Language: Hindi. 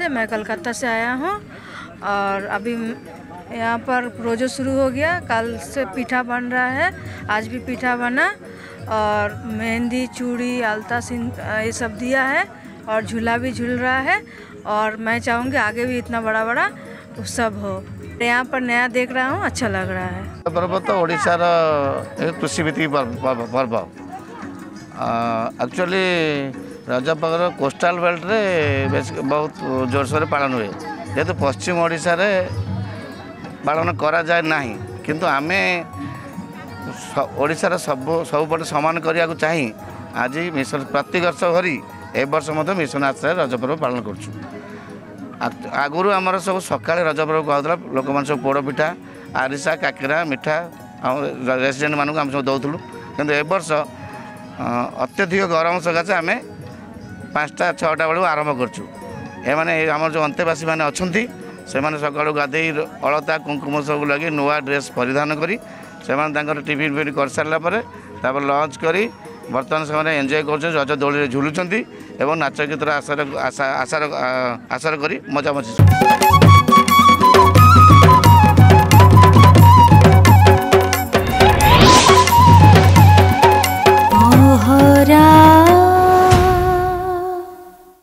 है। मैं कलकत्ता से आया हूँ और अभी यहाँ पर प्रोजो शुरू हो गया। कल से पीठा बन रहा है, आज भी पीठा बना और मेहंदी, चूड़ी, आलता ये सब दिया है और झूला भी झूल रहा है। और मैं चाहूँगी आगे भी इतना बड़ा बड़ा उत्सव हो। यहाँ पर नया देख रहा हूँ, अच्छा लग रहा है। पर्व तो ओडिशार कृषि भित्तिक पर्व। एक्चुअली रज पर्व कोस्टाल बेल्ट रे बहुत जोरसोर पालन हुए, जेहेतु पश्चिम ओडिशा रे पालन करा जाए नहीं, किंतु आमे ओडिशार सबुपटे सामान करने को चाही। आज मिशन प्रति वर्ष भरी ए वर्ष मिशन आश्रय रज पर्व पालन करूँ। आगुरी आमर सब सका रज पर्व कहला लोक मैंने सब पोड़ पिठा, आरिसा, काकेरा, मिठा रेसीडेट मानक आम सब दौलू, कितु ए वर्ष अत्यधिक गरम सकाशे आम 5टा-6टा बेलू आरंभ करूँ। एम जो अंतेवासी मैंने अच्छा से सका गाधे अलता कुंकुम सब लगे नुआ ड्रेस परिधान करी टिफिन फिन कर सारापर लंच करी बर्तमान से एंजॉय कर रज दोली झुलुंट और नाच गीतर आशर कर मजा मजा।